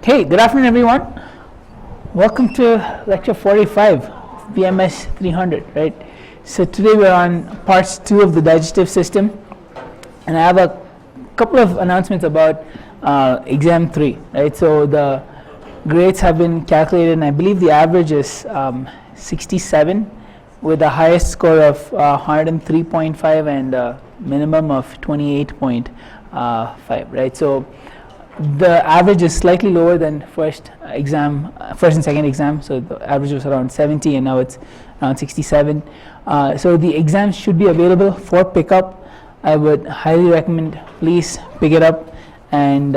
Hey, good afternoon everyone. Welcome to lecture 45, VMS 300, right? So today we're on parts 2 of the digestive system, and I have a couple of announcements about exam 3, right? So the grades have been calculated, and I believe the average is 67 with the highest score of 103.5 and a minimum of 28.5, right? So the average is slightly lower than first and second exam, so the average was around 70 and now it's around 67. So the exams should be available for pickup. I would highly recommend please pick it up and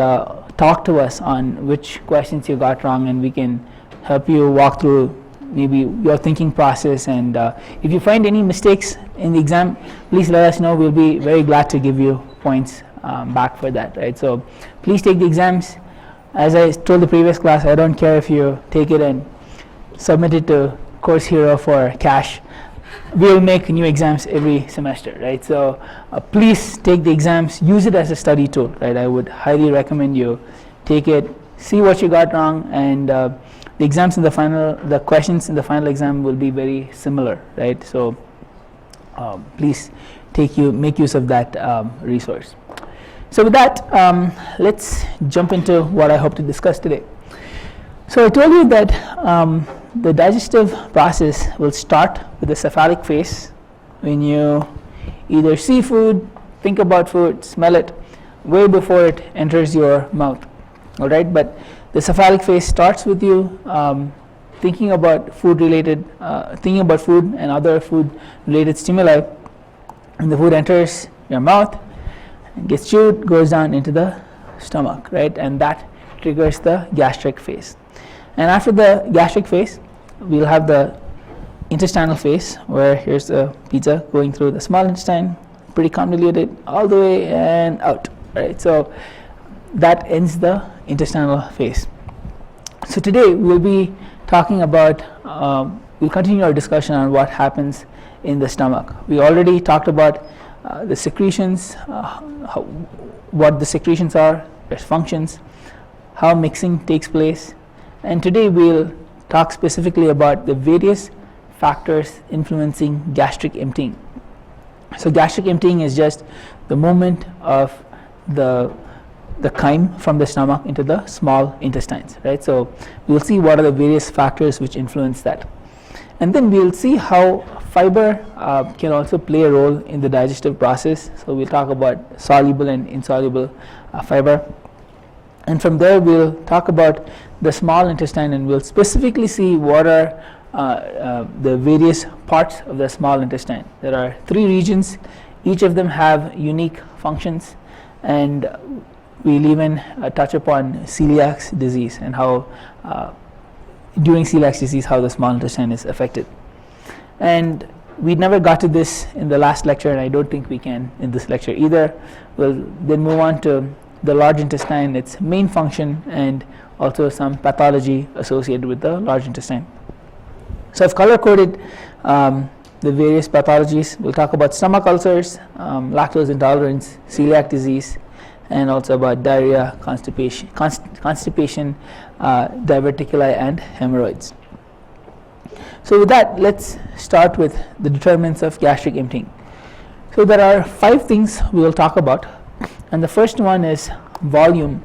talk to us on which questions you got wrong, and we can help you walk through maybe your thinking process, and if you find any mistakes in the exam, please let us know. We'll be very glad to give you points back for that, right? So please take the exams. As I told the previous class, I don't care if you take it and submit it to Course Hero for cash. We'll make new exams every semester, right? So please take the exams, use it as a study tool, right? I would highly recommend you take it, see what you got wrong, and the exams in the final, the questions in the final exam will be very similar, right? So please make use of that resource. So with that, let's jump into what I hope to discuss today. So I told you that the digestive process will start with the cephalic phase. When you either see food, think about food, smell it, way before it enters your mouth, all right? But the cephalic phase starts with you thinking about food and other food related stimuli, and the food enters your mouth, gets chewed, goes down into the stomach, right? And that triggers the gastric phase. And after the gastric phase, we'll have the intestinal phase, where here's the pizza going through the small intestine, pretty convoluted, all the way and out, right? So that ends the intestinal phase. So today we'll be talking about, we'll continue our discussion on what happens in the stomach. We already talked about the secretions, what the secretions are, their functions, how mixing takes place, and today we'll talk specifically about the various factors influencing gastric emptying. So gastric emptying is just the movement of the chyme from the stomach into the small intestines, right? So we'll see what are the various factors which influence that, and then we'll see how fiber can also play a role in the digestive process. So we'll talk about soluble and insoluble fiber, and from there we'll talk about the small intestine, and we'll specifically see what are the various parts of the small intestine. There are 3 regions, each of them have unique functions, and we'll even touch upon celiac disease and how during celiac disease how the small intestine is affected. And we never got to this in the last lecture, and I don't think we can in this lecture either. We'll then move on to the large intestine, its main function, and also some pathology associated with the large intestine. So I've color coded the various pathologies. We'll talk about stomach ulcers, lactose intolerance, celiac disease, and also about diarrhea, constipation, diverticuli, and hemorrhoids. So with that, let's start with the determinants of gastric emptying. So there are 5 things we will talk about, and the first one is volume.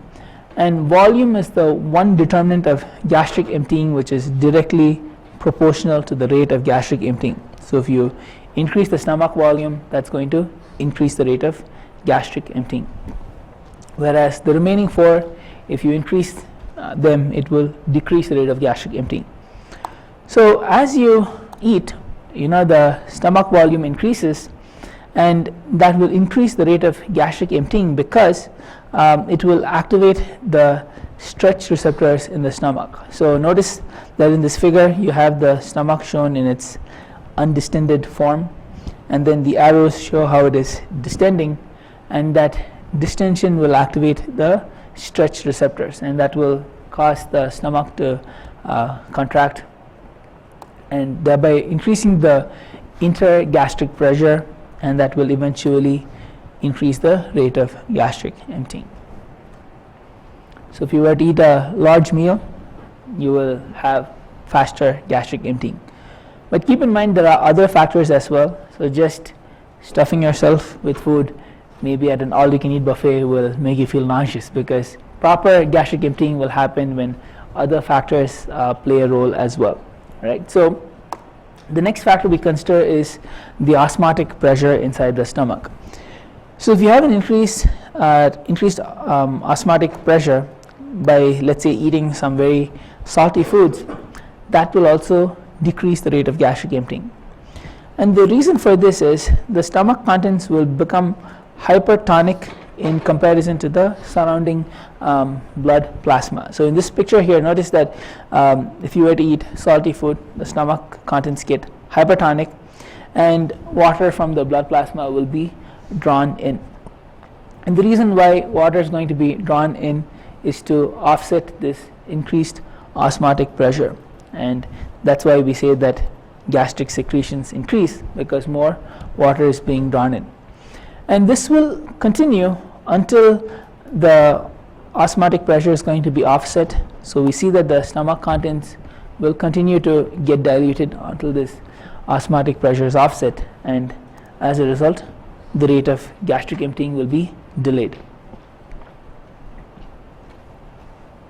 And volume is the one determinant of gastric emptying which is directly proportional to the rate of gastric emptying. So if you increase the stomach volume, that's going to increase the rate of gastric emptying. Whereas the remaining 4, if you increase them, it will decrease the rate of gastric emptying. So as you eat, the stomach volume increases, and that will increase the rate of gastric emptying because it will activate the stretch receptors in the stomach. So notice that in this figure you have the stomach shown in its undistended form, and then the arrows show how it is distending, and that distension will activate the stretch receptors, and that will cause the stomach to contract, and thereby increasing the intergastric pressure, and that will eventually increase the rate of gastric emptying. So if you were to eat a large meal, you will have faster gastric emptying. But keep in mind there are other factors as well. So just stuffing yourself with food, maybe at an all-you-can-eat buffet, will make you feel nauseous, because proper gastric emptying will happen when other factors play a role as well, right? So the next factor we consider is the osmotic pressure inside the stomach. So if you have an increased osmotic pressure by, let's say, eating some very salty foods, that will also decrease the rate of gastric emptying. And the reason for this is the stomach contents will become hypertonic in comparison to the surrounding blood plasma. So in this picture here, notice that if you were to eat salty food, the stomach contents get hypertonic, and water from the blood plasma will be drawn in. And the reason why water is going to be drawn in is to offset this increased osmotic pressure, and that's why we say that gastric secretions increase, because more water is being drawn in. And this will continue until the osmotic pressure is going to be offset. So we see that the stomach contents will continue to get diluted until this osmotic pressure is offset, and as a result the rate of gastric emptying will be delayed.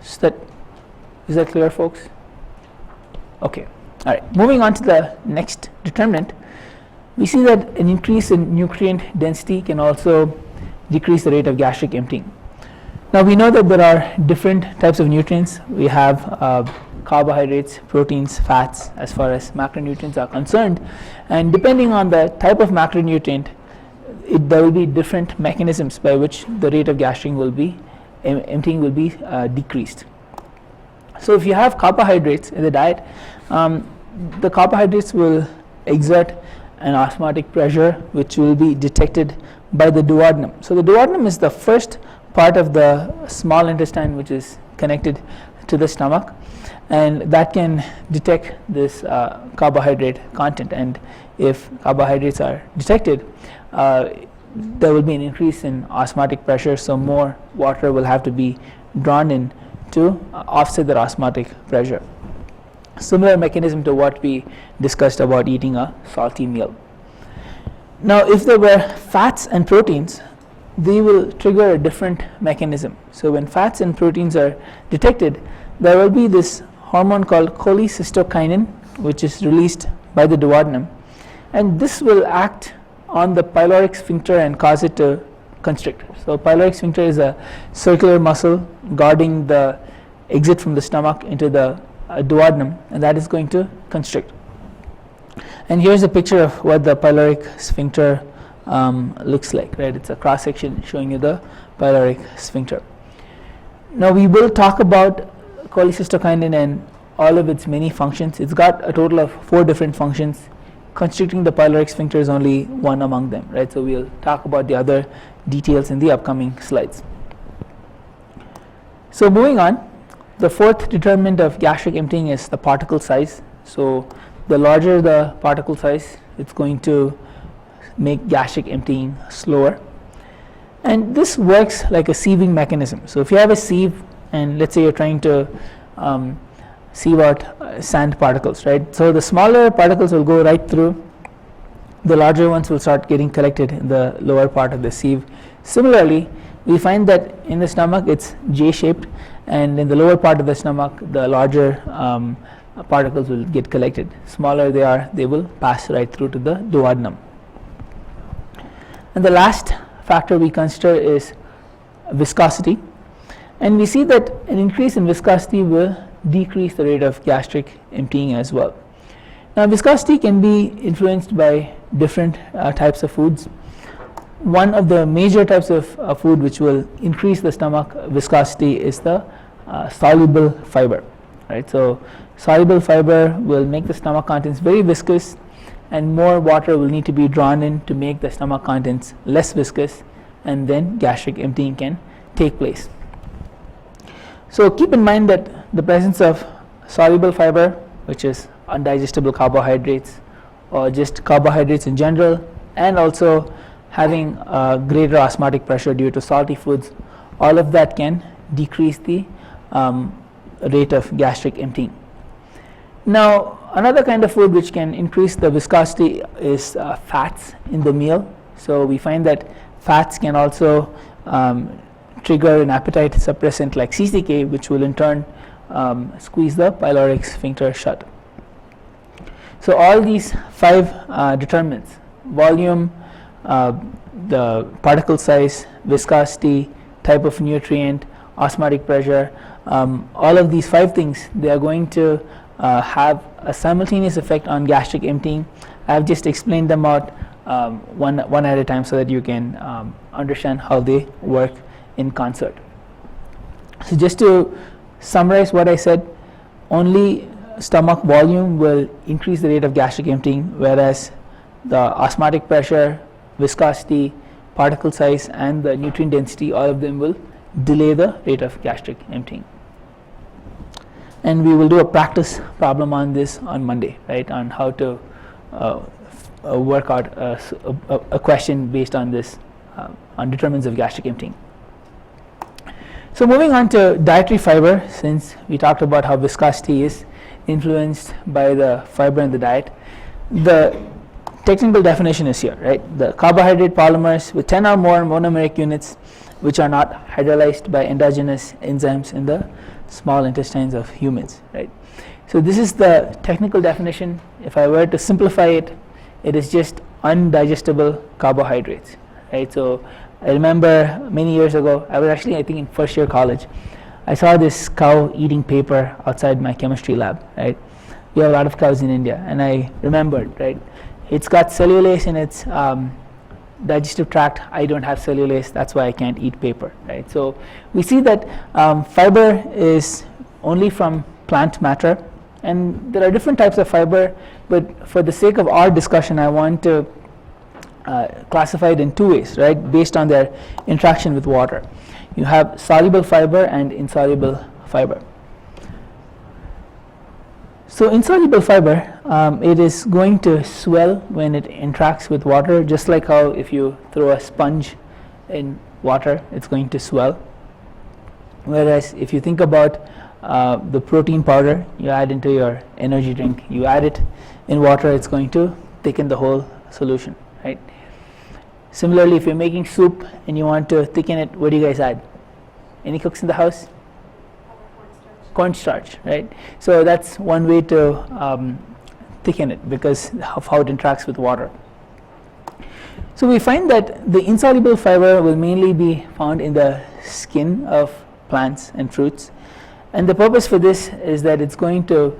So is that clear, folks? Okay. All right. Moving on to the next determinant, we see that an increase in nutrient density can also decrease the rate of gastric emptying. Now we know that there are different types of nutrients. We have carbohydrates, proteins, fats, as far as macronutrients are concerned, and depending on the type of macronutrient, there will be different mechanisms by which the rate of gastric emptying will be decreased. So if you have carbohydrates in the diet, the carbohydrates will exert an osmotic pressure which will be detected by the duodenum. So the duodenum is the first part of the small intestine which is connected to the stomach, and that can detect this carbohydrate content, and if carbohydrates are detected, there will be an increase in osmotic pressure, so more water will have to be drawn in to offset the osmotic pressure. Similar mechanism to what we discussed about eating a salty meal. Now if there were fats and proteins, they will trigger a different mechanism. So when fats and proteins are detected, there will be this hormone called cholecystokinin which is released by the duodenum, and this will act on the pyloric sphincter and cause it to constrict. So pyloric sphincter is a circular muscle guarding the exit from the stomach into the duodenum, and that is going to constrict. And here's a picture of what the pyloric sphincter looks like, right? It's a cross section showing you the pyloric sphincter. Now we will talk about cholecystokinin and all of its many functions. It's got a total of 4 different functions. Constricting the pyloric sphincter is only one among them, right? So we'll talk about the other details in the upcoming slides. So moving on, the fourth determinant of gastric emptying is the particle size. So the larger the particle size, it's going to make gastric emptying slower, and this works like a sieving mechanism. So if you have a sieve, and let's say you're trying to sieve out sand particles, right? So the smaller particles will go right through, the larger ones will start getting collected in the lower part of the sieve. Similarly, we find that in the stomach it's J-shaped, and in the lower part of the stomach the larger particles will get collected. Smaller they are, they will pass right through to the duodenum. And the last factor we consider is viscosity, and we see that an increase in viscosity will decrease the rate of gastric emptying as well. Now viscosity can be influenced by different types of foods. One of the major types of food which will increase the stomach viscosity is the soluble fiber, right? So soluble fiber will make the stomach contents very viscous, and more water will need to be drawn in to make the stomach contents less viscous, and then gastric emptying can take place. So keep in mind that the presence of soluble fiber, which is undigestible carbohydrates or just carbohydrates in general, and also having greater osmotic pressure due to salty foods, all of that can decrease the rate of gastric emptying. Now, another kind of food which can increase the viscosity is fats in the meal. So we find that fats can also trigger an appetite suppressant like CCK, which will in turn squeeze the pyloric sphincter shut. So all these 5 determinants: volume, the particle size, viscosity, type of nutrient, osmotic pressure, all of these 5 things, they are going to have a simultaneous effect on gastric emptying. I have just explained them out one at a time so that you can understand how they work in concert. So just to summarize what I said, only stomach volume will increase the rate of gastric emptying, whereas the osmotic pressure, viscosity, particle size, and the nutrient density, all of them will delay the rate of gastric emptying. And we will do a practice problem on this on Monday, right, on how to work out a question based on this, on determinants of gastric emptying. So moving on to dietary fiber, since we talked about how viscosity is influenced by the fiber in the diet, the technical definition is here, right? The carbohydrate polymers with 10 or more monomeric units which are not hydrolyzed by endogenous enzymes in the small intestines of humans, right? So this is the technical definition. If I were to simplify it, it is just undigestible carbohydrates, right? So I remember many years ago, I was actually, I think, in first year college, I saw this cow eating paper outside my chemistry lab, right? We have a lot of cows in India, and I remembered, right? It's got cellulase in its digestive tract. I don't have cellulase, that's why I can't eat paper, right? So we see that fiber is only from plant matter, and there are different types of fiber, but for the sake of our discussion, I want to classify it in 2 ways, right, based on their interaction with water. You have soluble fiber and insoluble fiber. So insoluble fiber, it is going to swell when it interacts with water, just like how if you throw a sponge in water, it's going to swell. Whereas if you think about the protein powder you add into your energy drink, you add it in water, it's going to thicken the whole solution, right? Similarly, if you're making soup and you want to thicken it, what do you guys add? Any cooks in the house? Cornstarch, right? So that's one way to thicken it because of how it interacts with water. So we find that the insoluble fiber will mainly be found in the skin of plants and fruits, and the purpose for this is that it's going to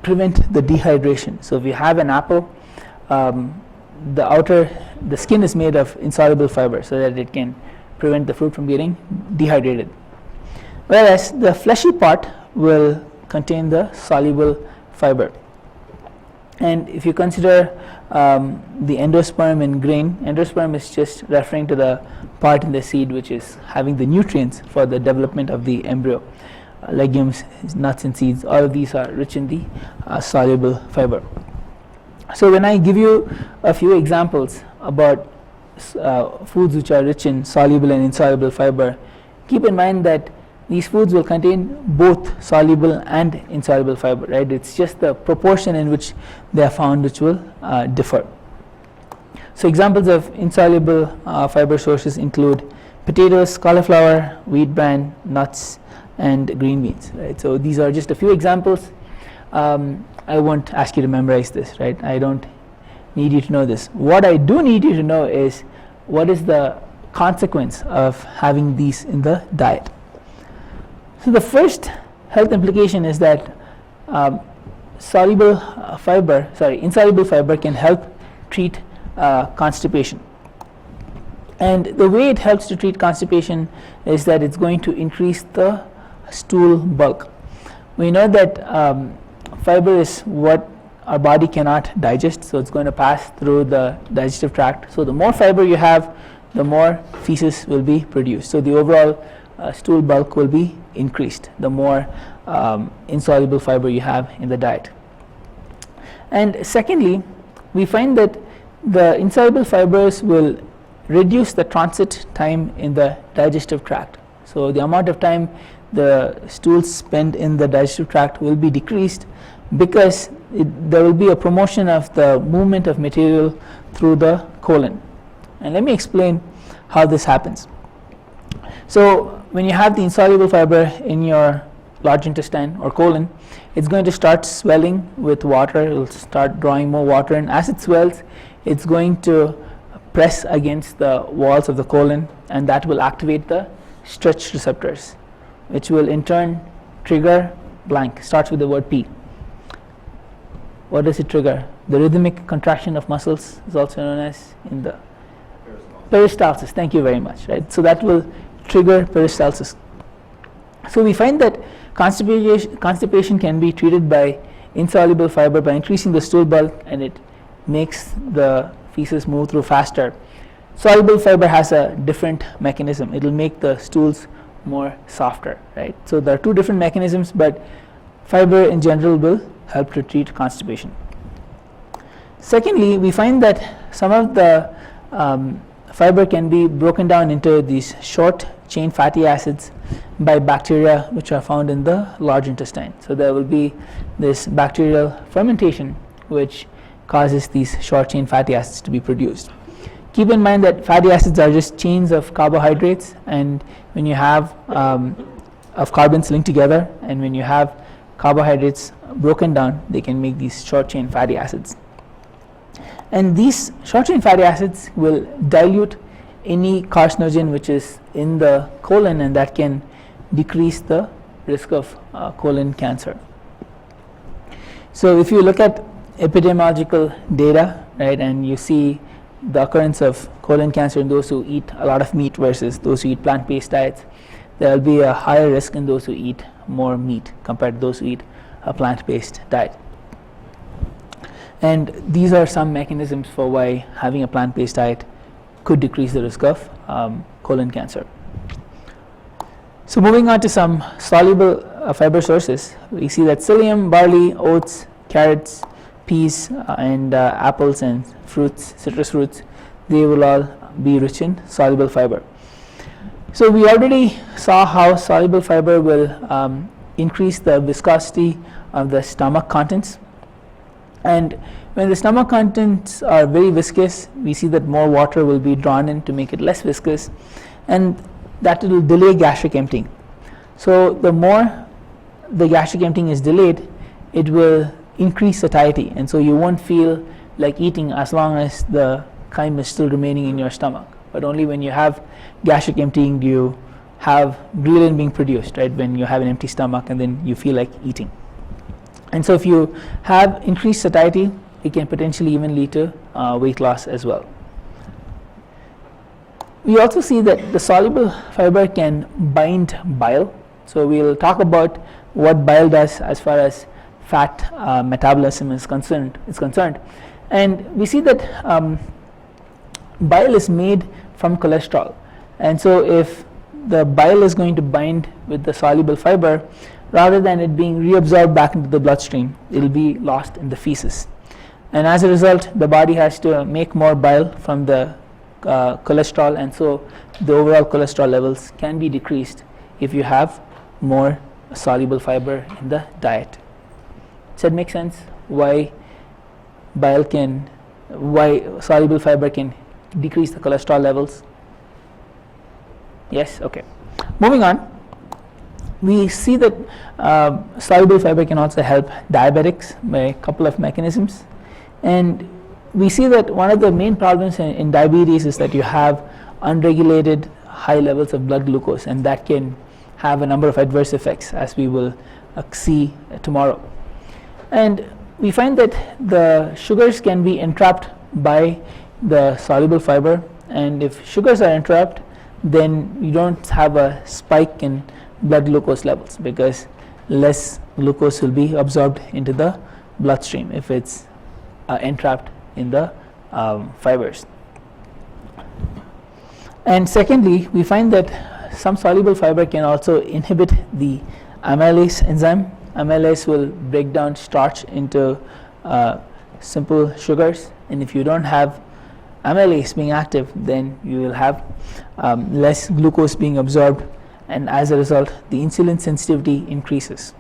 prevent the dehydration. So if you have an apple, the skin is made of insoluble fiber so that it can prevent the fruit from getting dehydrated, whereas the fleshy part will contain the soluble fiber. And if you consider the endosperm in grain, endosperm is just referring to the part in the seed which is having the nutrients for the development of the embryo. Legumes, nuts and seeds, all of these are rich in the soluble fiber. So when I give you a few examples about foods which are rich in soluble and insoluble fiber, keep in mind that these foods will contain both soluble and insoluble fiber, right? It's just the proportion in which they are found which will differ. So examples of insoluble fiber sources include potatoes, cauliflower, wheat bran, nuts, and green beans, right? So these are just a few examples. I won't ask you to memorize this, right? I don't need you to know this. What I do need you to know is what is the consequence of having these in the diet. So the first health implication is that insoluble fiber can help treat constipation. And the way it helps to treat constipation is that it's going to increase the stool bulk. We know that fiber is what our body cannot digest, so it's going to pass through the digestive tract. So the more fiber you have, the more feces will be produced. So the overall stool bulk will be increased the more insoluble fiber you have in the diet. And secondly, we find that the insoluble fibers will reduce the transit time in the digestive tract. So the amount of time the stools spent in the digestive tract will be decreased because there will be a promotion of the movement of material through the colon. And let me explain how this happens. So when you have the insoluble fiber in your large intestine or colon, it's going to start swelling with water. It will start drawing more water, and as it swells, it's going to press against the walls of the colon, and that will activate the stretch receptors, which will in turn trigger blank. Starts with the word P. What does it trigger? The rhythmic contraction of muscles is also known as in the peristalsis. Thank you very much. Right. So that will trigger peristalsis. So we find that constipation can be treated by insoluble fiber by increasing the stool bulk, and it makes the feces move through faster. Soluble fiber has a different mechanism. It will make the stools more softer, right? So there are two different mechanisms, but fiber in general will help to treat constipation. Secondly, we find that some of the fiber can be broken down into these short chain fatty acids by bacteria which are found in the large intestine. So there will be this bacterial fermentation which causes these short chain fatty acids to be produced. Keep in mind that fatty acids are just chains of carbohydrates, and when you have of carbons linked together, and when you have carbohydrates broken down, they can make these short chain fatty acids. And these short chain fatty acids will dilute any carcinogen which is in the colon, and that can decrease the risk of colon cancer. So if you look at epidemiological data, right, and you see the occurrence of colon cancer in those who eat a lot of meat versus those who eat plant-based diets, there will be a higher risk in those who eat more meat compared to those who eat a plant-based diet. And these are some mechanisms for why having a plant-based diet could decrease the risk of colon cancer. So moving on to some soluble fiber sources, we see that psyllium, barley, oats, carrots, peas, and apples and fruits, citrus fruits, they will all be rich in soluble fiber. So we already saw how soluble fiber will increase the viscosity of the stomach contents, and when the stomach contents are very viscous, we see that more water will be drawn in to make it less viscous, and that will delay gastric emptying. So the more the gastric emptying is delayed, it will increase satiety, and so you won't feel like eating as long as the chyme is still remaining in your stomach. But only when you have gastric emptying do you have ghrelin being produced, right, when you have an empty stomach and then you feel like eating. And so if you have increased satiety, it can potentially even lead to weight loss as well. We also see that the soluble fiber can bind bile. So we'll talk about what bile does as far as fat metabolism is concerned. And we see that bile is made from cholesterol, and so if the bile is going to bind with the soluble fiber, rather than it being reabsorbed back into the bloodstream, it will be lost in the feces, and as a result the body has to make more bile from the cholesterol, and so the overall cholesterol levels can be decreased if you have more soluble fiber in the diet. Does that make sense? Why soluble fiber can decrease the cholesterol levels? Yes? Okay. Moving on, we see that soluble fiber can also help diabetics by a couple of mechanisms, and we see that one of the main problems in diabetes is that you have unregulated high levels of blood glucose, and that can have a number of adverse effects, as we will see tomorrow. And we find that the sugars can be entrapped by the soluble fiber, and if sugars are entrapped, then you don't have a spike in blood glucose levels because less glucose will be absorbed into the bloodstream if it's entrapped in the fibers. And secondly, we find that some soluble fiber can also inhibit the amylase enzyme. Amylase will break down starch into simple sugars, and if you don't have amylase being active, then you will have less glucose being absorbed and as a result the insulin sensitivity increases.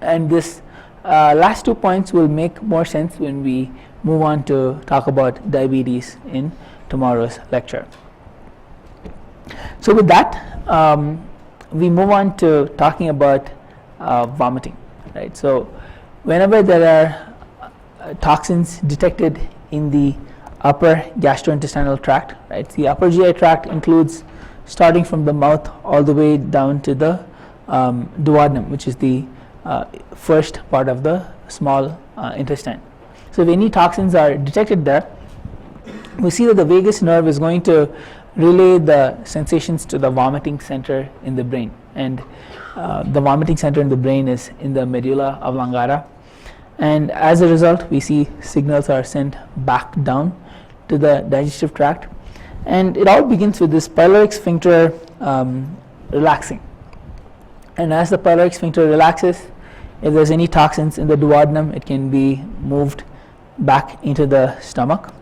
And this last 2 points will make more sense when we move on to talk about diabetes in tomorrow's lecture. So with that, we move on to talking about vomiting, right? So whenever there are toxins detected in the upper gastrointestinal tract, right? The upper GI tract includes starting from the mouth all the way down to the duodenum, which is the first part of the small intestine. So if any toxins are detected there, we see that the vagus nerve is going to relay the sensations to the vomiting center in the brain, and the vomiting center in the brain is in the medulla oblongata, and as a result we see signals are sent back down to the digestive tract, and it all begins with this pyloric sphincter relaxing. And as the pyloric sphincter relaxes, if there's any toxins in the duodenum, it can be moved back into the stomach,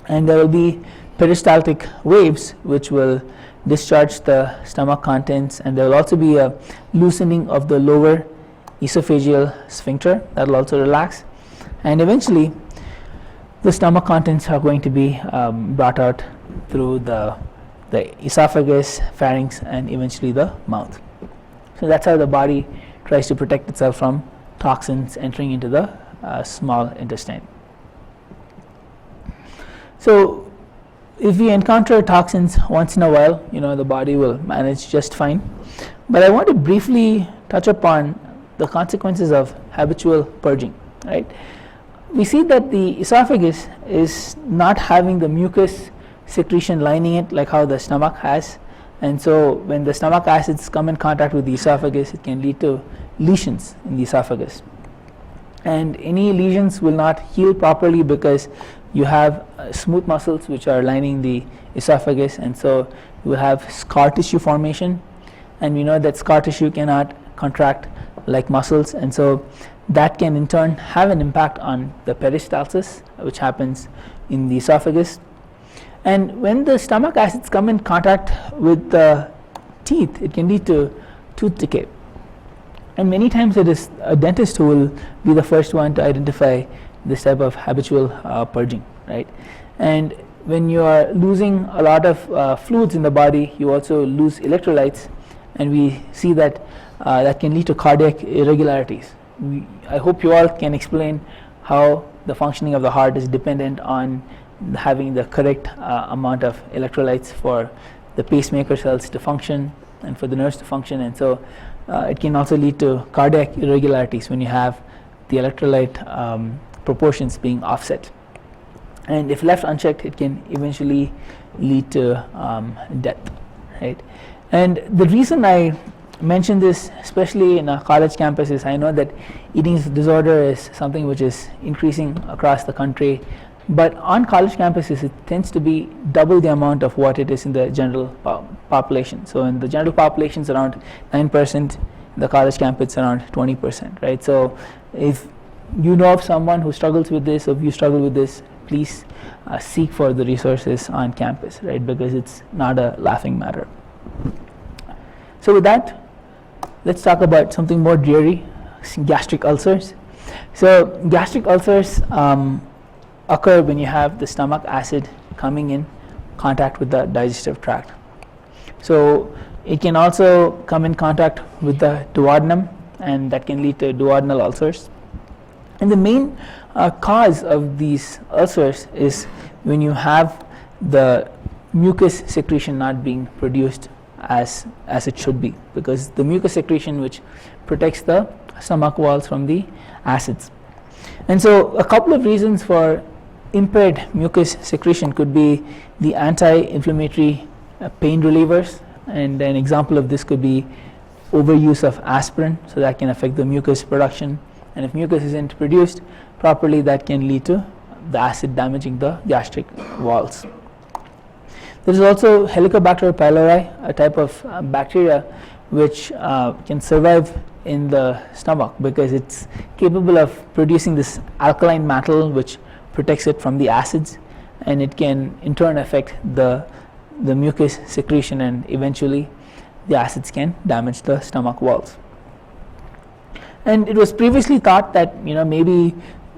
and there will be peristaltic waves which will discharge the stomach contents, and there will also be a loosening of the lower esophageal sphincter that will also relax, and eventually the stomach contents are going to be brought out through the esophagus, pharynx, and eventually the mouth. So that's how the body tries to protect itself from toxins entering into the small intestine. So if we encounter toxins once in a while, the body will manage just fine. But I want to briefly touch upon the consequences of habitual purging, right? We see that the esophagus is not having the mucus secretion lining it like how the stomach has, and so when the stomach acids come in contact with the esophagus, it can lead to lesions in the esophagus, and any lesions will not heal properly because you have smooth muscles which are lining the esophagus, and so you will have scar tissue formation, and we know that scar tissue cannot contract like muscles, and so that can in turn have an impact on the peristalsis which happens in the esophagus. And when the stomach acids come in contact with the teeth, it can lead to tooth decay, and many times it is a dentist who will be the first one to identify this type of habitual purging, right? And when you are losing a lot of fluids in the body, you also lose electrolytes, and we see that that can lead to cardiac irregularities. I hope you all can explain how the functioning of the heart is dependent on having the correct amount of electrolytes for the pacemaker cells to function and for the nerves to function, and so it can also lead to cardiac irregularities when you have the electrolyte proportions being offset, and if left unchecked, it can eventually lead to death, right? And the reason I mention this, especially in a college campus, is I know that eating disorder is something which is increasing across the country, but on college campuses it tends to be double the amount of what it is in the general population. So in the general population it's around 9%, in the college campus around 20%, right? So if you know of someone who struggles with this, or if you struggle with this, please seek for the resources on campus, right? Because it's not a laughing matter. So with that, let's talk about something more dreary, gastric ulcers. So gastric ulcers occur when you have the stomach acid coming in contact with the digestive tract. So it can also come in contact with the duodenum, and that can lead to duodenal ulcers. And the main cause of these ulcers is when you have the mucus secretion not being produced as it should be, because the mucus secretion which protects the stomach walls from the acids. And so a couple of reasons for impaired mucus secretion could be the anti-inflammatory pain relievers, and an example of this could be overuse of aspirin, so that can affect the mucus production, and if mucus isn't produced properly, that can lead to the acid damaging the gastric walls. There is also Helicobacter pylori, a type of bacteria which can survive in the stomach because it's capable of producing this alkaline mantle which protects it from the acids, and it can in turn affect the mucus secretion and eventually the acids can damage the stomach walls. And it was previously thought that maybe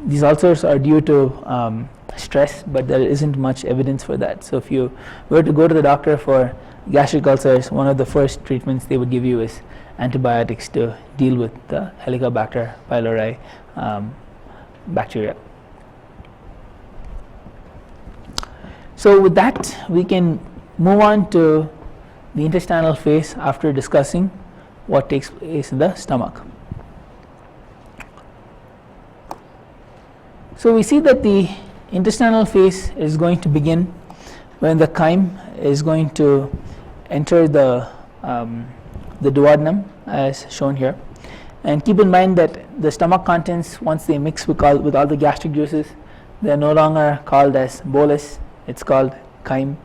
these ulcers are due to stress, but there isn't much evidence for that. So if you were to go to the doctor for gastric ulcers, one of the first treatments they would give you is antibiotics to deal with the Helicobacter pylori bacteria. So with that, we can move on to the intestinal phase after discussing what takes place in the stomach. So we see that the intestinal phase is going to begin when the chyme is going to enter the duodenum, as shown here. And keep in mind that the stomach contents, once they mix with all the gastric juices, they are no longer called as bolus, it's called chyme.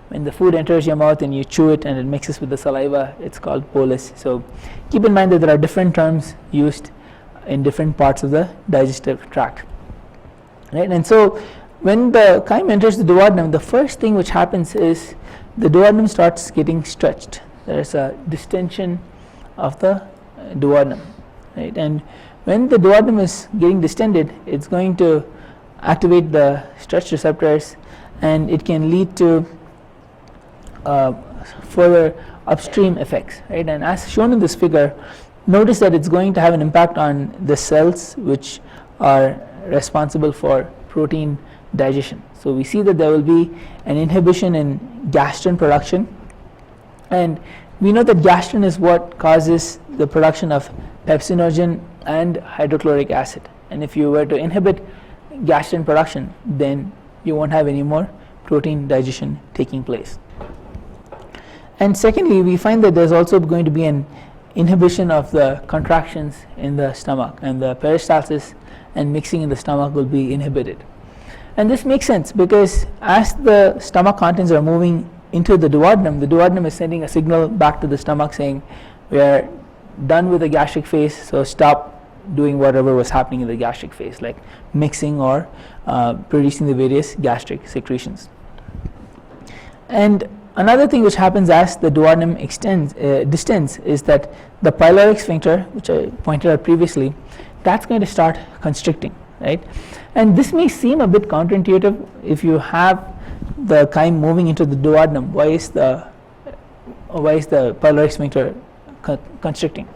When the food enters your mouth and you chew it and it mixes with the saliva, it's called bolus. So keep in mind that there are different terms used in different parts of the digestive tract. Right? And so when the chyme enters the duodenum, the first thing which happens is the duodenum starts getting stretched. There is a distension of the duodenum. Right? And when the duodenum is getting distended, it's going to activate the stretch receptors, and it can lead to further upstream effects. Right? And as shown in this figure, notice that it's going to have an impact on the cells which are responsible for protein digestion. So we see that there will be an inhibition in gastrin production, and we know that gastrin is what causes the production of pepsinogen and hydrochloric acid. And if you were to inhibit gastrin production, then you won't have any more protein digestion taking place. And secondly, we find that there's also going to be an inhibition of the contractions in the stomach, and the peristalsis and mixing in the stomach will be inhibited. And this makes sense because as the stomach contents are moving into the duodenum is sending a signal back to the stomach saying we are done with the gastric phase, so stop doing whatever was happening in the gastric phase, like mixing or producing the various gastric secretions. And another thing which happens as the duodenum distends is that the pyloric sphincter, which I pointed out previously, that's going to start constricting, right? And this may seem a bit counterintuitive. If you have the chyme moving into the duodenum, why is the pyloric sphincter constricting?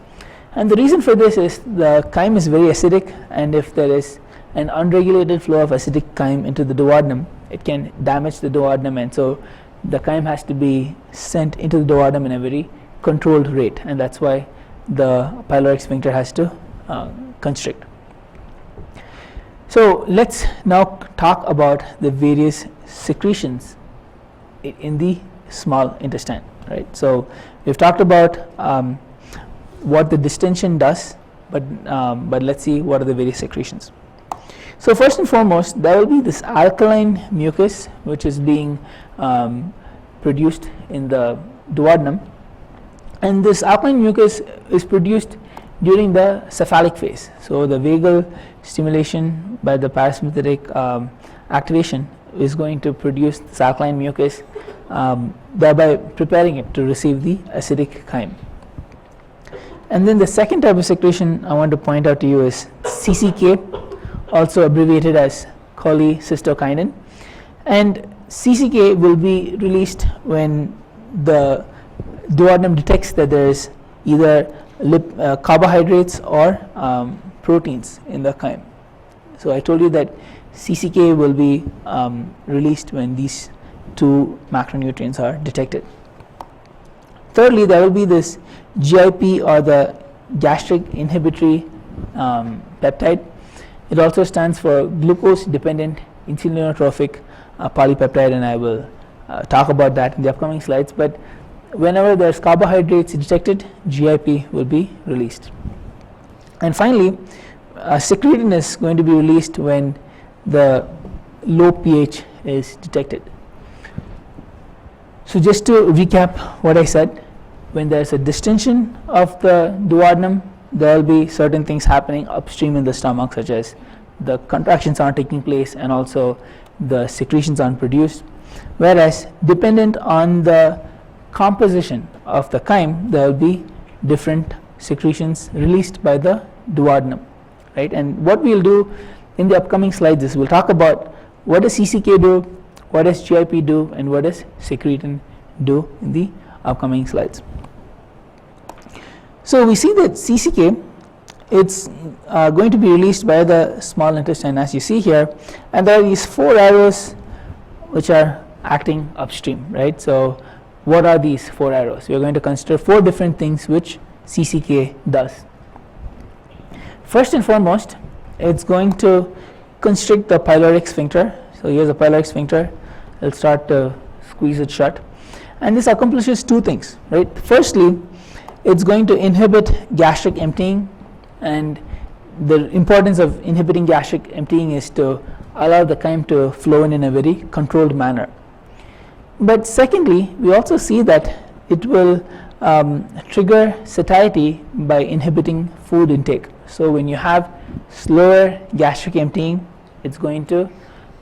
And the reason for this is the chyme is very acidic, and if there is an unregulated flow of acidic chyme into the duodenum, it can damage the duodenum, and so the chyme has to be sent into the duodenum in a very controlled rate, and that's why the pyloric sphincter has to constrict. So let's now talk about the various secretions in the small intestine, right? So we've talked about what the distension does, but let's see what are the various secretions. So first and foremost, there will be this alkaline mucus which is being produced in the duodenum, and this alkaline mucus is produced during the cephalic phase. So the vagal stimulation by the parasympathetic activation is going to produce this alkaline mucus, thereby preparing it to receive the acidic chyme. And then the second type of secretion I want to point out to you is CCK, also abbreviated as cholecystokinin. And CCK will be released when the duodenum detects that there is either carbohydrates or proteins in the chyme. So I told you that CCK will be released when these two macronutrients are detected. Thirdly, there will be this GIP, or the gastric inhibitory peptide. It also stands for glucose dependent insulinotrophic polypeptide, and I will talk about that in the upcoming slides. But whenever there's carbohydrates detected, GIP will be released. And finally, secretin is going to be released when the low pH is detected. So just to recap what I said, when there's a distension of the duodenum, there will be certain things happening upstream in the stomach, such as the contractions aren't taking place and also the secretions aren't produced. Whereas dependent on the composition of the chyme, there will be different secretions released by the duodenum, right? And what we'll do in the upcoming slides is we'll talk about what does CCK do, what does GIP do, and what does secretin do in the upcoming slides. So we see that CCK, it's going to be released by the small intestine, as you see here, and there are these 4 arrows which are acting upstream, right? So what are these 4 arrows? We are going to consider 4 different things which CCK does. First and foremost, it's going to constrict the pyloric sphincter. So here's a pyloric sphincter. It'll start to squeeze it shut, and this accomplishes 2 things, right? Firstly, it's going to inhibit gastric emptying, and the importance of inhibiting gastric emptying is to allow the chyme to flow in a very controlled manner. But secondly, we also see that it will trigger satiety by inhibiting food intake. So when you have slower gastric emptying, it's going to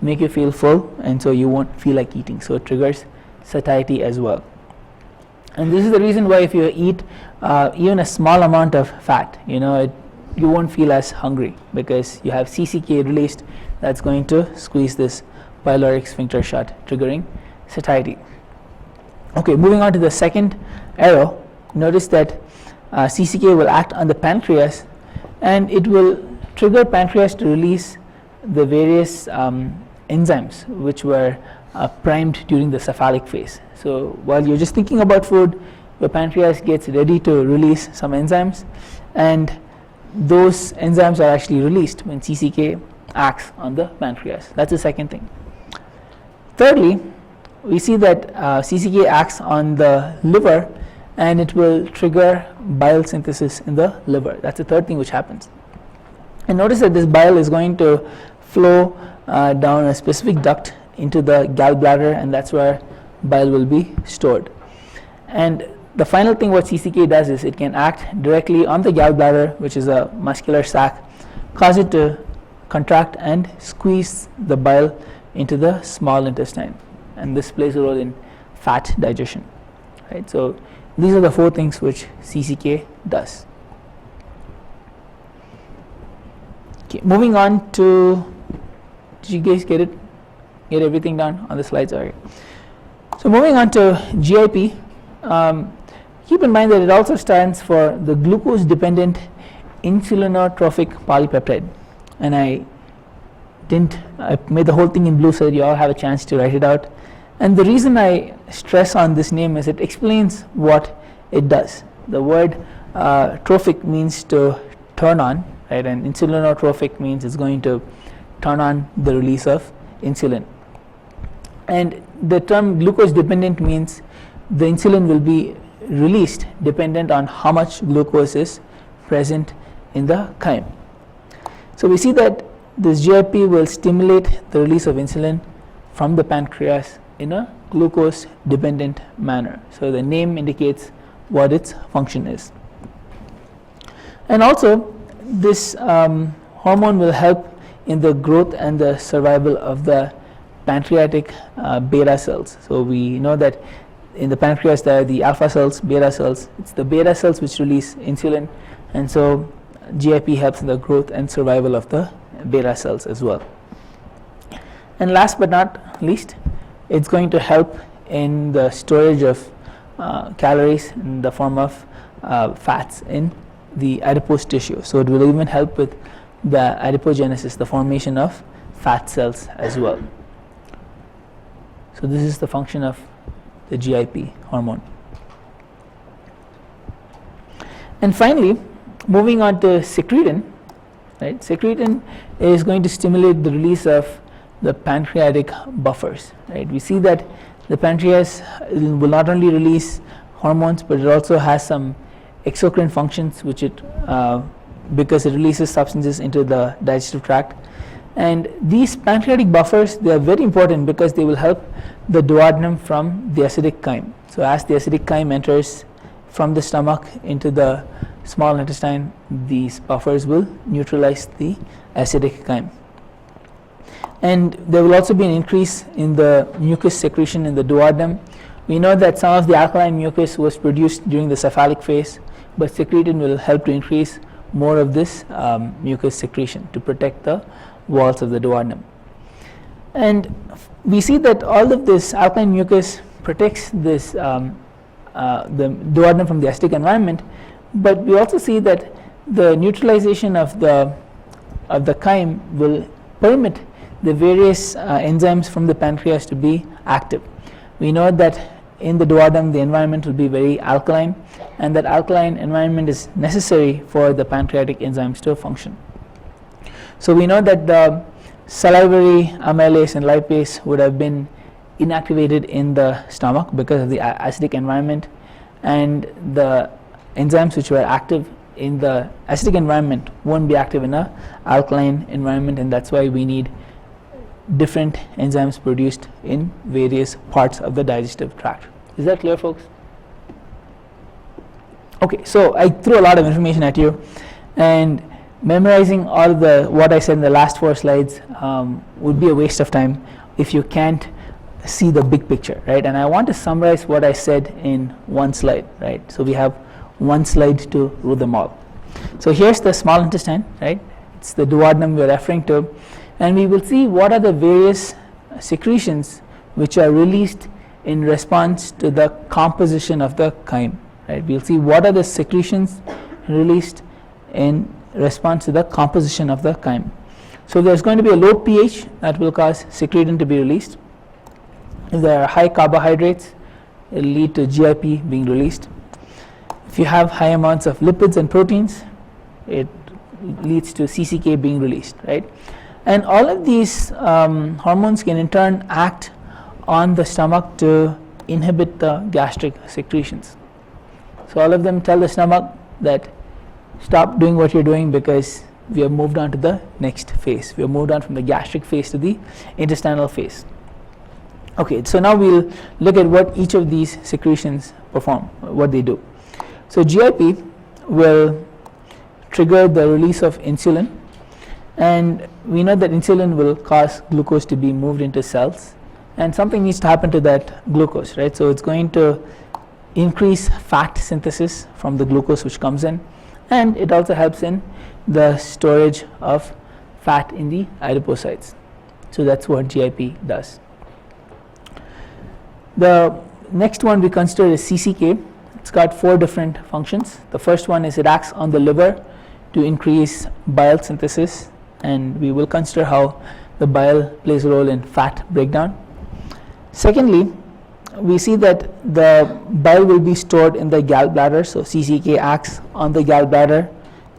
make you feel full, and so you won't feel like eating. So it triggers satiety as well. And this is the reason why if you eat even a small amount of fat, you won't feel as hungry, because you have CCK released that's going to squeeze this pyloric sphincter shut, triggering satiety. Okay, moving on to the second arrow, notice that CCK will act on the pancreas, and it will trigger pancreas to release the various enzymes which were primed during the cephalic phase. So while you're just thinking about food, your pancreas gets ready to release some enzymes, and those enzymes are actually released when CCK acts on the pancreas. That's the second thing. Thirdly, we see that CCK acts on the liver, and it will trigger bile synthesis in the liver. That's the third thing which happens. And notice that this bile is going to flow down a specific duct into the gallbladder, and that's where bile will be stored. And the final thing what CCK does is it can act directly on the gallbladder, which is a muscular sac, cause it to contract and squeeze the bile into the small intestine, and this plays a role in fat digestion, right? So these are the 4 things which CCK does. Okay, moving on to, did you guys get everything down on the slides? All right. So moving on to GIP, keep in mind that it also stands for the glucose dependent insulinotrophic polypeptide, and I made the whole thing in blue so that you all have a chance to write it out. And the reason I stress on this name is it explains what it does. The word trophic means to turn on, right? And insulinotrophic means it's going to turn on the release of insulin. And the term glucose dependent means the insulin will be released dependent on how much glucose is present in the chyme. So we see that this GIP will stimulate the release of insulin from the pancreas in a glucose dependent manner. So the name indicates what its function is. And also this hormone will help in the growth and the survival of the pancreatic beta cells. So we know that in the pancreas there are the alpha cells, beta cells. It's the beta cells which release insulin, and so GIP helps in the growth and survival of the beta cells as well. And last but not least, it's going to help in the storage of calories in the form of fats in the adipose tissue. So it will even help with the adipogenesis, the formation of fat cells as well. So this is the function of the GIP hormone. And finally, moving on to secretin, right? Secretin is going to stimulate the release of the pancreatic buffers, right? We see that the pancreas will not only release hormones, but it also has some exocrine functions which it because it releases substances into the digestive tract. And these pancreatic buffers, they are very important because they will help the duodenum from the acidic chyme. So as the acidic chyme enters from the stomach into the small intestine, these buffers will neutralize the acidic chyme. And there will also be an increase in the mucus secretion in the duodenum, We know that some of the alkaline mucus was produced during the cephalic phase, but secretin will help to increase more of this mucus secretion to protect the walls of the duodenum. And we see that all of this alkaline mucus protects this the duodenum from the acidic environment, but we also see that the neutralization of the chyme will permit the various enzymes from the pancreas to be active. We know that in the duodenum the environment will be very alkaline, and that alkaline environment is necessary for the pancreatic enzymes to function. So we know that the salivary amylase and lipase would have been inactivated in the stomach because of the acidic environment, and the enzymes which were active in the acidic environment won't be active in a alkaline environment, and that's why we need different enzymes produced in various parts of the digestive tract. Is that clear, folks? Okay, so I threw a lot of information at you, and memorizing all the what I said in the last 4 slides would be a waste of time if you can't see the big picture, right? And I want to summarize what I said in one slide, right? So we have one slide to rule them all. So here's the small intestine, right? It's the duodenum we're referring to, and we will see what are the various secretions which are released in response to the composition of the chyme, right? We'll see what are the secretions released in response to the composition of the chyme. So there's going to be a low pH that will cause secretin to be released. If there are high carbohydrates, it will lead to GIP being released. If you have high amounts of lipids and proteins, it leads to CCK being released, right? And all of these hormones can in turn act on the stomach to inhibit the gastric secretions. So all of them tell the stomach that stop doing what you're doing because we have moved on to the next phase. We have moved on from the gastric phase to the intestinal phase. Okay, so now we'll look at what each of these secretions perform, what they do. So GIP will trigger the release of insulin, and we know that insulin will cause glucose to be moved into cells, and something needs to happen to that glucose, right? So it's going to increase fat synthesis from the glucose which comes in, and it also helps in the storage of fat in the adipocytes. So that's what GIP does. The next one we consider is CCK. It's got 4 different functions. The first one is it acts on the liver to increase bile synthesis, and we will consider how the bile plays a role in fat breakdown. Secondly, we see that the bile will be stored in the gallbladder, so CCK acts on the gallbladder,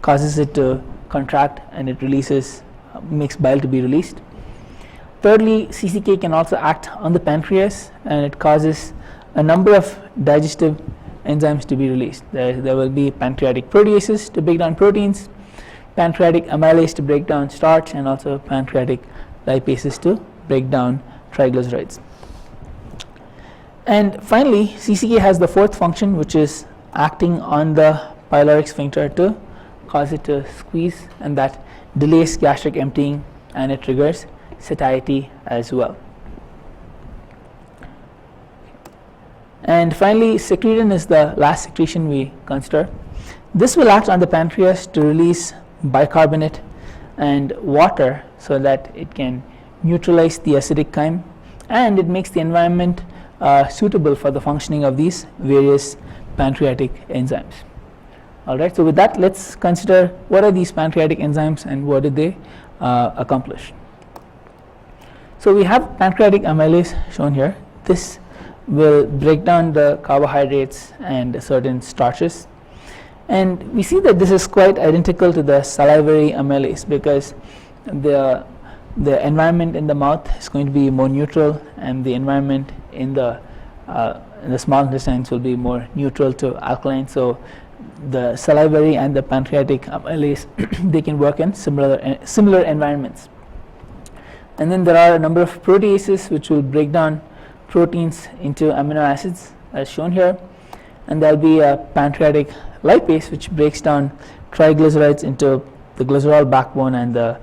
causes it to contract, and it releases, makes bile to be released. Thirdly, CCK can also act on the pancreas, and it causes a number of digestive enzymes to be released. There will be pancreatic proteases to break down proteins, pancreatic amylase to break down starch, and also pancreatic lipases to break down triglycerides. And finally, CCK has the 4th function, which is acting on the pyloric sphincter to cause it to squeeze, and that delays gastric emptying, and it triggers satiety as well. And finally, secretin is the last secretion we consider. This will act on the pancreas to release bicarbonate and water so that it can neutralize the acidic chyme, and it makes the environment suitable for the functioning of these various pancreatic enzymes. Alright, so with that, let's consider what are these pancreatic enzymes and what do they accomplish. So we have pancreatic amylase shown here. This will break down the carbohydrates and certain starches, and we see that this is quite identical to the salivary amylase because the environment in the mouth is going to be more neutral, and the environment in the small intestines will be more neutral to alkaline. So the salivary and the pancreatic amylase they can work in similar environments. And then there are a number of proteases which will break down proteins into amino acids as shown here, and there will be a pancreatic lipase which breaks down triglycerides into the glycerol backbone and the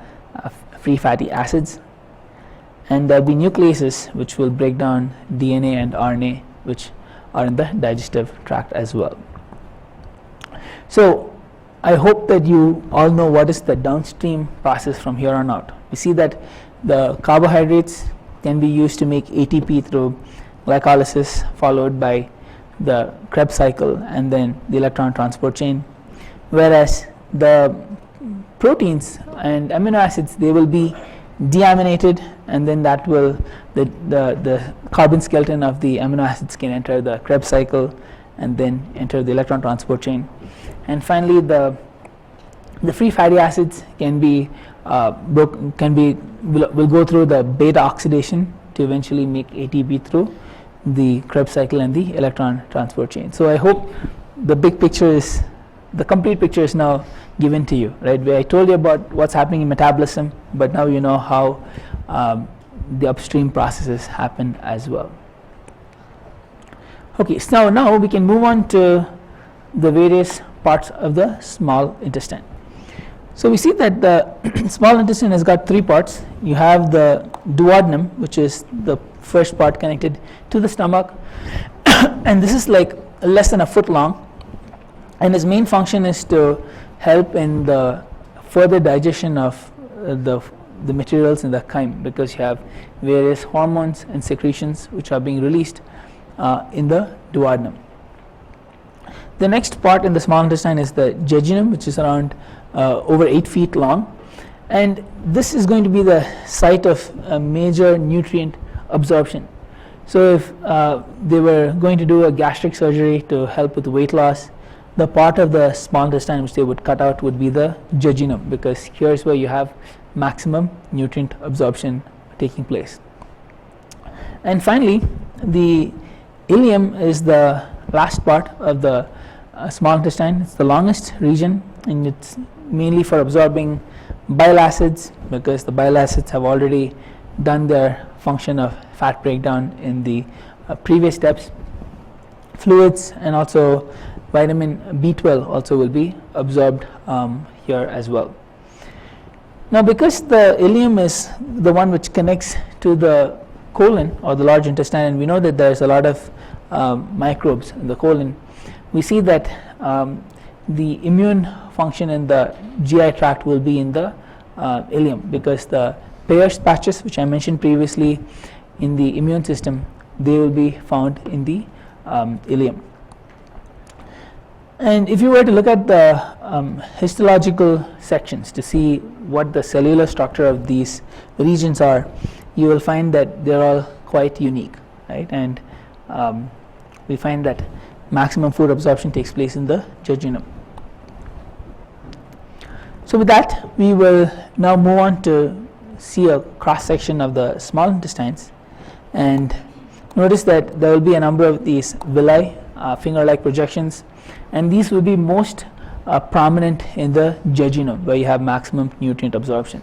free fatty acids, and there will be nucleases which will break down DNA and RNA which are in the digestive tract as well. So I hope that you all know what is the downstream process from here on out. We see that the carbohydrates can be used to make ATP through glycolysis, followed by the Krebs cycle and then the electron transport chain, whereas the proteins and amino acids, they will be deaminated, and then that will the carbon skeleton of the amino acids can enter the Krebs cycle and then enter the electron transport chain. And finally, the free fatty acids can be will go through the beta oxidation to eventually make ATP through the Krebs cycle and the electron transport chain. So I hope the complete picture is now given to you, right? Where I told you about what's happening in metabolism, but now you know how the upstream processes happen as well. Okay, so now we can move on to the various parts of the small intestine. So we see that the small intestine has got three parts. You have the duodenum, which is the first part connected to the stomach, and this is like less than a foot long, and its main function is to help in the further digestion of the materials in the chyme, because you have various hormones and secretions which are being released in the duodenum. The next part in the small intestine is the jejunum, which is around over 8 feet long, and this is going to be the site of a major nutrient absorption. So if they were going to do a gastric surgery to help with weight loss, the part of the small intestine which they would cut out would be the jejunum, because here's where you have maximum nutrient absorption taking place. And finally, the ileum is the last part of the small intestine. It's the longest region, and it's mainly for absorbing bile acids, because the bile acids have already done their function of fat breakdown in the previous steps. Fluids and also vitamin B12 also will be absorbed here as well. Now, because the ileum is the one which connects to the colon or the large intestine, and we know that there is a lot of microbes in the colon, we see that the immune function in the GI tract will be in the ileum, because the Peyer's patches, which I mentioned previously in the immune system, they will be found in the ileum. And if you were to look at the histological sections to see what the cellular structure of these regions are, you will find that they're all quite unique, right? And we find that maximum food absorption takes place in the jejunum. So with that, we will now move on to see a cross section of the small intestines, and notice that there will be a number of these villi, finger-like projections, and these will be most prominent in the jejunum, where you have maximum nutrient absorption.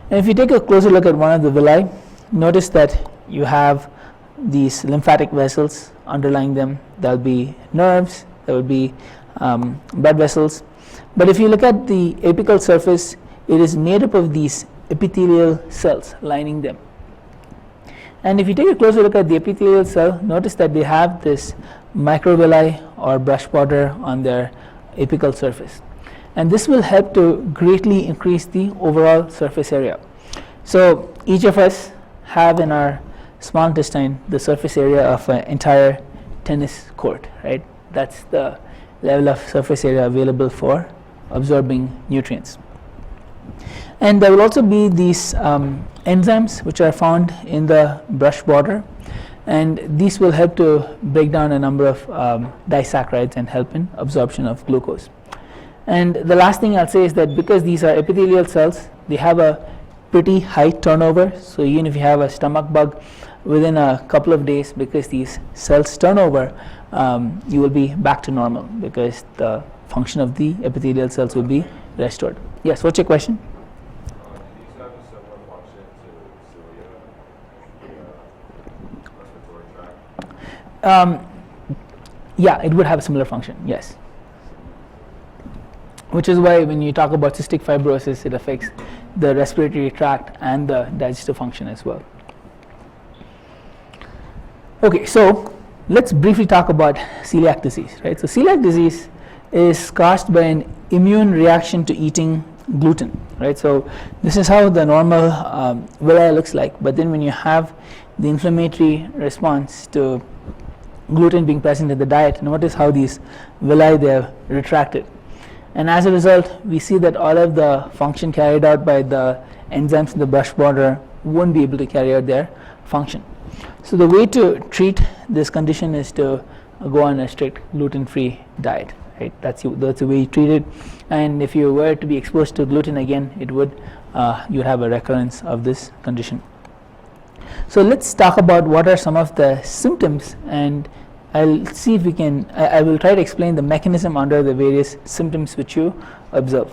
And if you take a closer look at one of the villi, notice that you have these lymphatic vessels underlying them. There will be nerves, there will be blood vessels, but if you look at the apical surface, it is made up of these epithelial cells lining them. And if you take a closer look at the epithelial cell, notice that they have this microvilli or brush border on their apical surface, and this will help to greatly increase the overall surface area. So each of us have in our small intestine the surface area of an entire tennis court, right? That's the level of surface area available for absorbing nutrients. And there will also be these enzymes which are found in the brush border, and these will help to break down a number of disaccharides and help in absorption of glucose. And the last thing I'll say is that because these are epithelial cells, they have a pretty high turnover. So even if you have a stomach bug, within a couple of days, because these cells turn over, you will be back to normal, because the function of the epithelial cells will be restored. Yes, what's your question? These have a similar function to cilia, respiratory tract? Yeah, it would have a similar function, yes. Which is why when you talk about cystic fibrosis, it affects the respiratory tract and the digestive function as well. Okay, so let's briefly talk about celiac disease, right? So celiac disease is caused by an immune reaction to eating gluten, right? So this is how the normal villi looks like, but then when you have the inflammatory response to gluten being present in the diet, notice how these villi, they are retracted, and as a result we see that all of the function carried out by the enzymes in the brush border won't be able to carry out their function. So the way to treat this condition is to go on a strict gluten-free diet, right? That's the way you treat it, and if you were to be exposed to gluten again, it would you have a recurrence of this condition. So let's talk about what are some of the symptoms, and I'll see if we can, I will try to explain the mechanism under the various symptoms which you observe.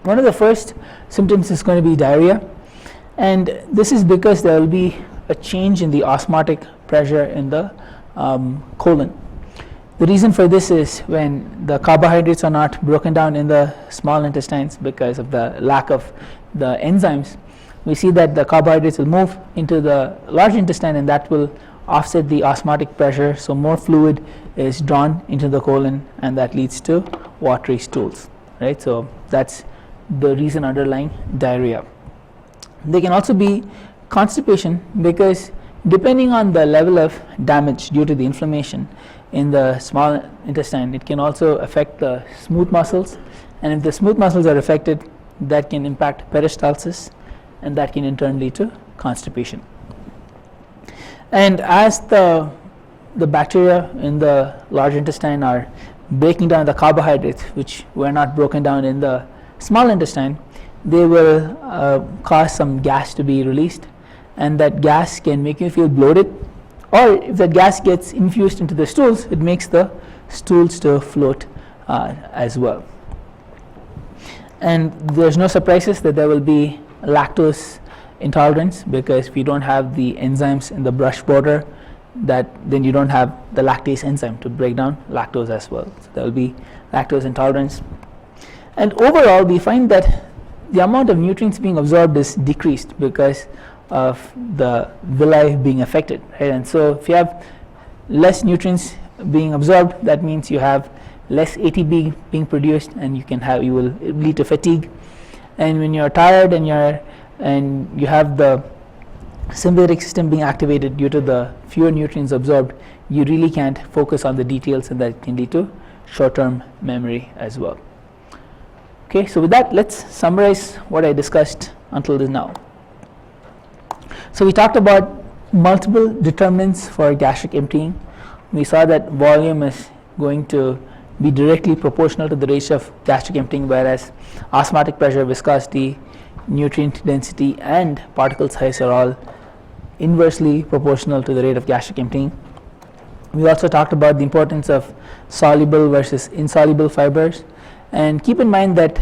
One of the first symptoms is going to be diarrhea, and this is because there will be a change in the osmotic pressure in the colon. The reason for this is when the carbohydrates are not broken down in the small intestines because of the lack of the enzymes, we see that the carbohydrates will move into the large intestine, and that will offset the osmotic pressure, so more fluid is drawn into the colon, and that leads to watery stools, right? So that's the reason underlying diarrhea. There can also be constipation, because depending on the level of damage due to the inflammation in the small intestine, it can also affect the smooth muscles, and if the smooth muscles are affected, that can impact peristalsis, and that can in turn lead to constipation. And as the bacteria in the large intestine are breaking down the carbohydrates which were not broken down in the small intestine, they will cause some gas to be released, and that gas can make you feel bloated, or if that gas gets infused into the stools, it makes the stools to float as well. And there's no surprises that there will be lactose intolerance, because if you don't have the enzymes in the brush border, then you don't have the lactase enzyme to break down lactose as well. So there will be lactose intolerance. And overall, we find that the amount of nutrients being absorbed is decreased because of the villi being affected, right? And so if you have less nutrients being absorbed, that means you have less ATP being produced, and you will lead to fatigue. And when you're tired and you have the sympathetic system being activated due to the fewer nutrients absorbed, you really can't focus on the details, and that can lead to short-term memory as well. Okay, so with that, let's summarize what I discussed until now. So we talked about multiple determinants for gastric emptying. We saw that volume is going to be directly proportional to the ratio of gastric emptying, whereas osmotic pressure, viscosity, nutrient density, and particle size are all inversely proportional to the rate of gastric emptying. We also talked about the importance of soluble versus insoluble fibers, and keep in mind that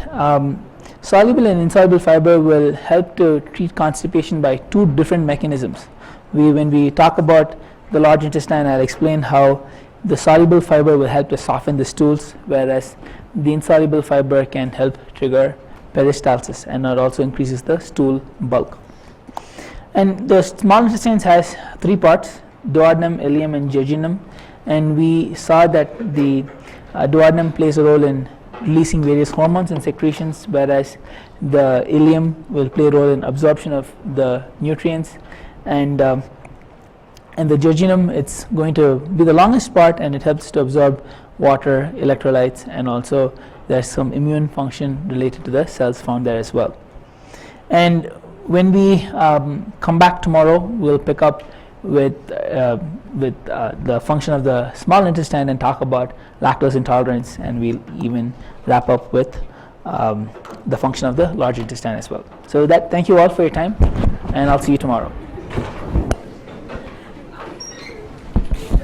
soluble and insoluble fiber will help to treat constipation by two different mechanisms. When we talk about the large intestine, I'll explain how the soluble fiber will help to soften the stools, whereas the insoluble fiber can help trigger peristalsis, and it also increases the stool bulk. And the small intestine has three parts: duodenum, ileum, and jejunum. And we saw that the duodenum plays a role in releasing various hormones and secretions, whereas the ileum will play a role in absorption of the nutrients, and the jejunum, it's going to be the longest part, and it helps to absorb water, electrolytes, and also there's some immune function related to the cells found there as well. And when we come back tomorrow, we'll pick up with the function of the small intestine and talk about lactose intolerance, and we'll even wrap up with the function of the large intestine as well. So with that, thank you all for your time, and I'll see you tomorrow.